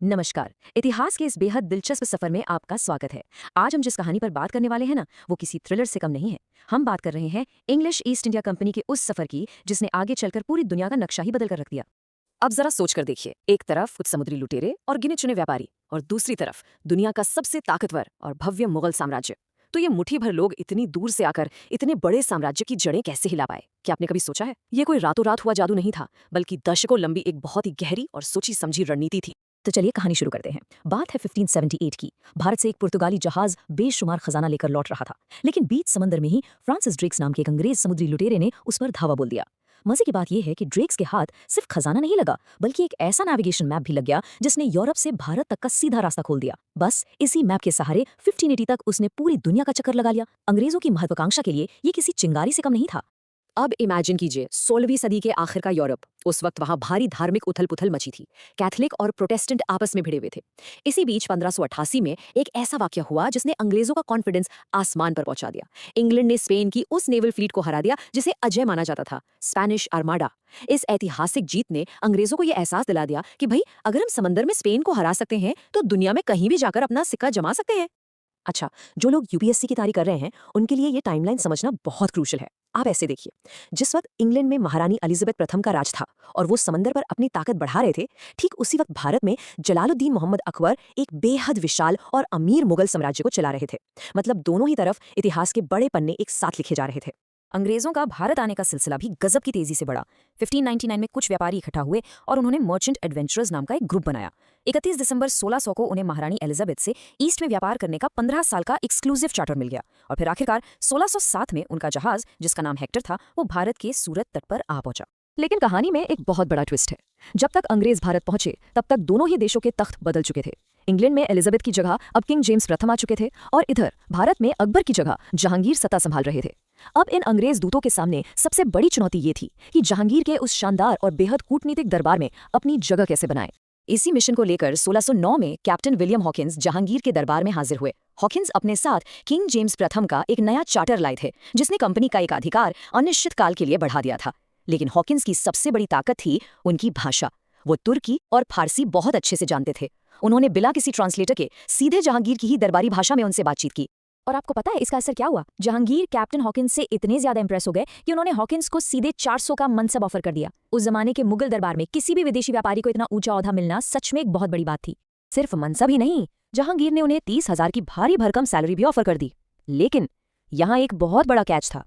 नमस्कार। इतिहास के इस बेहद दिलचस्प सफर में आपका स्वागत है। आज हम जिस कहानी पर बात करने वाले हैं ना, वो किसी थ्रिलर से कम नहीं है। हम बात कर रहे हैं इंग्लिश ईस्ट इंडिया कंपनी के उस सफर की जिसने आगे चलकर पूरी दुनिया का नक्शा ही बदल कर रख दिया। अब जरा सोच कर देखिए, एक तरफ कुछ समुद्री लुटेरे और गिने चुने व्यापारी, और दूसरी तरफ दुनिया का सबसे ताकतवर और भव्य मुगल साम्राज्य। तो ये मुट्ठी भर लोग इतनी दूर से आकर इतने बड़े साम्राज्य की जड़ें कैसे हिला पाए? क्या आपने कभी सोचा है? ये कोई रातों रात हुआ जादू नहीं था, बल्कि दशकों लंबी एक बहुत ही गहरी और सोची समझी रणनीति थी। तो चलिए कहानी शुरू करते हैं। बात है 1578 की। भारत से एक पुर्तगाली जहाज बेशुमार खजाना लेकर लौट रहा था, लेकिन बीच समंदर में ही फ्रांसिस ड्रेक्स नाम के एक अंग्रेज समुद्री लुटेरे ने उस पर धावा बोल दिया। मजे की बात यह है कि ड्रेक्स के हाथ सिर्फ खजाना नहीं लगा, बल्कि एक ऐसा नेविगेशन मैप भी लग गया जिसने यूरोप से भारत तक का सीधा रास्ता खोल दिया। बस इसी मैप के सहारे 1580 तक उसने पूरी दुनिया का चक्कर लगा लिया। अंग्रेजों की महत्वाकांक्षा के लिए ये किसी चिंगारी से कम नहीं था। अब इमेजिन कीजिए, 16वीं सदी के आखिर का यूरोप। उस वक्त वहां भारी धार्मिक उथल पुथल मची थी। कैथलिक और प्रोटेस्टेंट आपस में भिड़े हुए थे। इसी बीच 1588 में एक ऐसा वाकया हुआ जिसने अंग्रेजों का कॉन्फिडेंस आसमान पर पहुंचा दिया। इंग्लैंड ने स्पेन की उस नेवल फ्लीट को हरा दिया जिसे अजय माना जाता था, स्पेनिश आर्माडा। इस ऐतिहासिक जीत ने अंग्रेजों को यह एहसास दिला दिया कि भाई, अगर हम समंदर में स्पेन को हरा सकते हैं तो दुनिया में कहीं भी जाकर अपना सिक्का जमा सकते हैं। अच्छा, जो लोग यूपीएससी की तैयारी कर रहे हैं उनके लिए ये टाइमलाइन समझना बहुत क्रूशियल है। आप ऐसे देखिए, जिस वक्त इंग्लैंड में महारानी एलिजाबेथ प्रथम का राज था और वो समंदर पर अपनी ताकत बढ़ा रहे थे, ठीक उसी वक्त भारत में जलालुद्दीन मोहम्मद अकबर एक बेहद विशाल और अमीर मुगल साम्राज्य को चला रहे थे। मतलब दोनों ही तरफ इतिहास के बड़े पन्ने एक साथ लिखे जा रहे थे। अंग्रेजों का भारत आने का सिलसिला भी गजब की तेजी से बढ़ा। 1599 में कुछ व्यापारी इकट्ठा हुए और उन्होंने मर्चेंट एडवेंचरर्स नाम का एक ग्रुप बनाया। 31 दिसंबर 1600 को उन्हें महारानी एलिजाबेथ से ईस्ट में व्यापार करने का 15 साल का एक्सक्लूसिव चार्टर मिल गया, और फिर आखिरकार 1607 में उनका जहाज, जिसका नाम हेक्टर था, वो भारत के सूरत तट पर आ पहुंचा। लेकिन कहानी में एक बहुत बड़ा ट्विस्ट है। जब तक अंग्रेज भारत पहुंचे तब तक दोनों ही देशों के तख्त बदल चुके थे। इंग्लैंड में एलिजाबेथ की जगह अब किंग जेम्स प्रथम आ चुके थे, और इधर भारत में अकबर की जगह जहांगीर सत्ता संभाल रहे थे। अब इन अंग्रेज दूतों के सामने सबसे बड़ी चुनौती ये थी कि जहांगीर के उस शानदार और बेहद कूटनीतिक दरबार में अपनी जगह कैसे बनाएं। इसी मिशन को लेकर 1609 में कैप्टन विलियम हॉकिंस जहांगीर के दरबार में हाजिर हुए। हॉकिंस अपने साथ किंग जेम्स प्रथम का एक नया चार्टर लाए थे, जिसने कंपनी का एक अधिकार अनिश्चित काल के लिए बढ़ा दिया था। लेकिन हॉकिंस की सबसे बड़ी ताकत थी उनकी भाषा। वो तुर्की और फारसी बहुत अच्छे से जानते थे। उन्होंने बिना किसी ट्रांसलेटर के सीधे जहांगीर की ही दरबारी भाषा में उनसे बातचीत की। और आपको पता है इसका असर क्या हुआ? जहांगीर कैप्टन हॉकिंस से इतने ज्यादा इंप्रेस हो गए कि उन्होंने हॉकिंस को सीधे 400 का मनसब ऑफर कर दिया। उस जमाने के मुगल दरबार में किसी भी विदेशी व्यापारी को इतना ऊंचा ओहदा मिलना सच में एक बहुत बड़ी बात थी। सिर्फ मनसब ही नहीं, जहांगीर ने उन्हें 30,000 की भारी भरकम सैलरी भी ऑफर कर दी। लेकिन यहाँ एक बहुत बड़ा कैच था।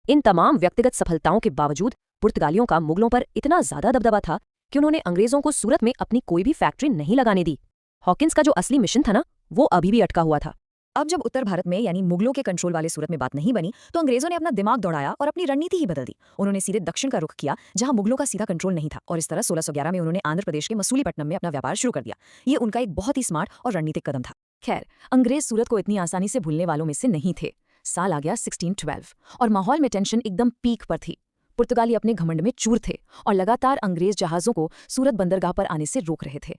इन तमाम व्यक्तिगत सफलताओं के बावजूद पुर्तगालियों का मुगलों पर इतना ज्यादा दबदबा था कि उन्होंने अंग्रेजों को सूरत में अपनी कोई भी फैक्ट्री नहीं लगाने दी। हॉकिंस का जो असली मिशन था ना, वो अभी भी अटका हुआ था। अब जब उत्तर भारत में यानी मुगलों के कंट्रोल वाले सूरत में बात नहीं बनी, तो अंग्रेजों ने अपना दिमाग दौड़ाया और अपनी रणनीति ही बदल दी। उन्होंने सीधे दक्षिण का रुख किया, जहां मुगलों का सीधा कंट्रोल नहीं था, और इस तरह 1611 में उन्होंने आंध्र प्रदेश के मसूलीपट्टनम में अपना व्यापार शुरू कर दिया। ये उनका एक बहुत ही स्मार्ट और रणनीतिक कदम था। खैर, अंग्रेज सूरत को इतनी आसानी से भूलने वालों में से नहीं थे। साल आ गया 1612 और माहौल में टेंशन एकदम पीक पर थी। पुर्तगाली अपने घमंड में चूर थे और लगातार अंग्रेज जहाजों को सूरत बंदरगाह पर आने से रोक रहे थे।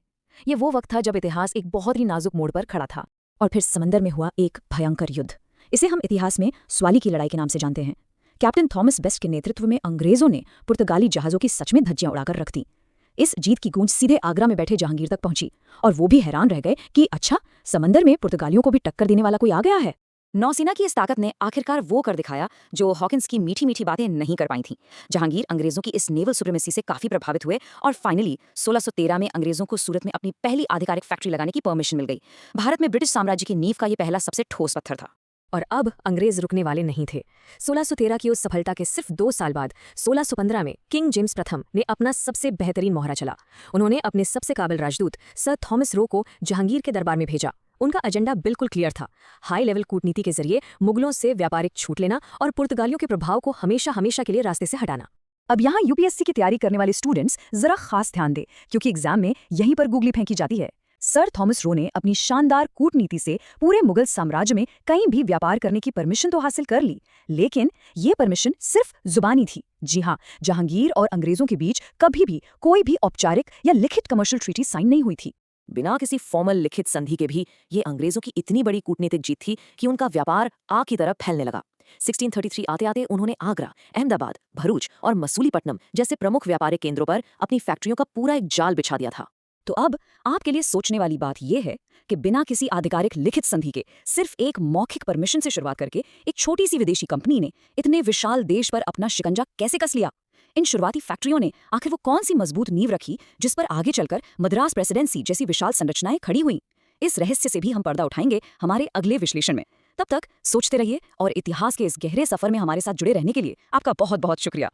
ये वो वक्त था जब इतिहास एक बहुत ही नाजुक मोड़ पर खड़ा था। और फिर समंदर में हुआ एक भयंकर युद्ध। इसे हम इतिहास में स्वाली की लड़ाई के नाम से जानते हैं। कैप्टन थॉमस बेस्ट के नेतृत्व में अंग्रेजों ने पुर्तगाली जहाजों की सच में धज्जियां उड़ाकर रख दी। इस जीत की गूंज सीधे आगरा में बैठे जहांगीर तक पहुंची, और वो भी हैरान रह गए कि अच्छा, समंदर में पुर्तगालियों को भी टक्कर देने वाला कोई आ गया है। नौसेना की इस ताकत ने आखिरकार वो कर दिखाया जो हॉकिंस की मीठी मीठी बातें नहीं कर पाई थीं। जहांगीर अंग्रेजों की इस नेवल सुप्रीमेसी से काफी प्रभावित हुए, और फाइनली 1613 में अंग्रेजों को सूरत में अपनी पहली आधिकारिक फैक्ट्री लगाने की परमिशन मिल गई। भारत में ब्रिटिश साम्राज्य की नींव का ये पहला सबसे ठोस पत्थर था। और अब अंग्रेज रुकने वाले नहीं थे। 1613 की उस सफलता के सिर्फ 2 साल बाद 1615 में किंग जेम्स प्रथम ने अपना सबसे बेहतरीन मोहरा चला। उन्होंने अपने सबसे काबिल राजदूत सर थॉमस रो को जहांगीर के दरबार में भेजा। उनका एजेंडा बिल्कुल क्लियर था, हाई लेवल कूटनीति के जरिए मुगलों से व्यापारिक छूट लेना और पुर्तगालियों के प्रभाव को हमेशा हमेशा के लिए रास्ते से हटाना। अब यहाँ यूपीएससी की तैयारी करने वाले स्टूडेंट्स जरा खास ध्यान दें, क्योंकि एग्जाम में यहीं पर गूगली फेंकी जाती है। सर थॉमस रो ने अपनी शानदार कूटनीति से पूरे मुगल साम्राज्य में कहीं भी व्यापार करने की परमिशन तो हासिल कर ली, लेकिन ये परमिशन सिर्फ जुबानी थी। जी हाँ, जहांगीर और अंग्रेजों के बीच कभी भी कोई भी औपचारिक या लिखित कमर्शियल ट्रीटी साइन नहीं हुई थी। बिना किसी फॉर्मल लिखित संधि के भी ये अंग्रेजों की इतनी बड़ी कूटनीतिक जीत थी कि उनका व्यापार आग की तरह फैलने लगा। 1633 आते आते उन्होंने आगरा, अहमदाबाद, भरूच और मसूलीपट्टनम जैसे प्रमुख व्यापारिक केंद्रों पर अपनी फैक्ट्रियों का पूरा एक जाल बिछा दिया था। तो अब आपके लिए सोचने वाली बात यह है कि बिना किसी आधिकारिक लिखित संधि के सिर्फ एक मौखिक परमिशन से शुरुआत करके एक छोटी सी विदेशी कंपनी ने इतने विशाल देश पर अपना शिकंजा कैसे कस लिया। इन शुरुआती फैक्ट्रियों ने आखिर वो कौन सी मजबूत नींव रखी जिस पर आगे चलकर मद्रास प्रेसिडेंसी जैसी विशाल संरचनाएं खड़ी हुई। इस रहस्य से भी हम पर्दा उठाएंगे हमारे अगले विश्लेषण में। तब तक सोचते रहिए और इतिहास के इस गहरे सफर में हमारे साथ जुड़े रहने के लिए आपका बहुत बहुत शुक्रिया।